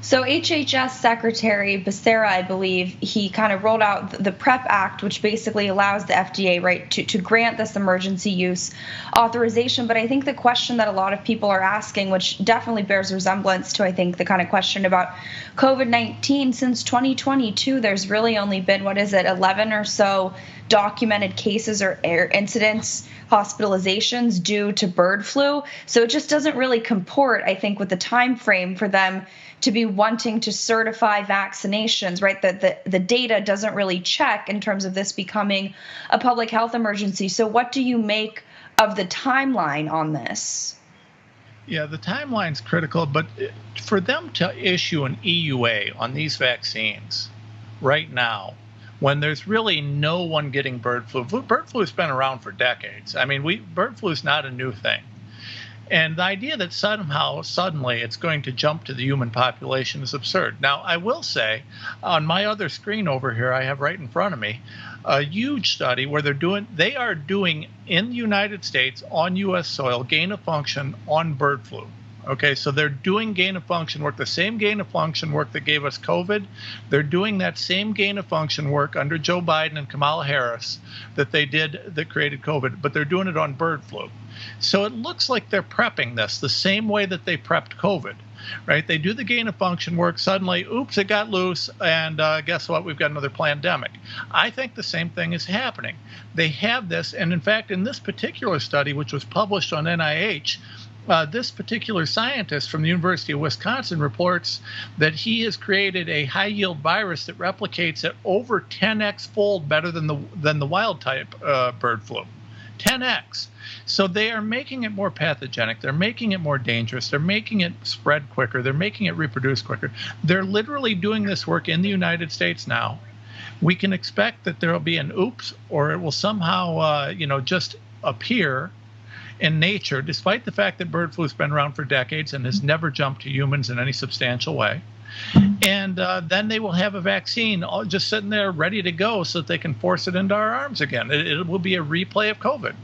So HHS Secretary Becerra, I believe, he kind of rolled out the PrEP Act, which basically allows the FDA, right, to grant this emergency use authorization. But I think the question that a lot of people are asking, which definitely bears resemblance to, I think, the kind of question about COVID-19, since 2022, there's really only been, 11 or so documented cases or incidents, hospitalizations due to bird flu. So it just doesn't really comport, I think, with the time frame for them to be wanting to certify vaccinations, right? The data doesn't really check in terms of this becoming a public health emergency. So what do you make of the timeline on this? Yeah, the timeline's critical, but for them to issue an EUA on these vaccines right now, when there's really no one getting bird flu has been around for decades. I mean, bird flu is not a new thing. And the idea that somehow, suddenly, it's going to jump to the human population is absurd. Now, I will say, on my other screen over here, I have right in front of me, a huge study where they are doing in the United States, on U.S. soil, gain of function on bird flu. Okay, so they're doing gain of function work, the same gain of function work that gave us COVID. They're doing that same gain of function work under Joe Biden and Kamala Harris that created COVID, but they're doing it on bird flu. So it looks like they're prepping this the same way that they prepped COVID, right? They do the gain of function work, suddenly, oops, it got loose, and guess what? We've got another pandemic. I think the same thing is happening. They have this, and in fact, in this particular study, which was published on NIH, this particular scientist from the University of Wisconsin reports that he has created a high-yield virus that replicates at over 10x fold better than the wild-type bird flu. 10x. So they are making it more pathogenic. They're making it more dangerous. They're making it spread quicker. They're making it reproduce quicker. They're literally doing this work in the United States now. We can expect that there will be an oops, or it will somehow, just appear in nature, despite the fact that bird flu has been around for decades and has never jumped to humans in any substantial way. And then they will have a vaccine just sitting there ready to go so that they can force it into our arms again. It will be a replay of COVID.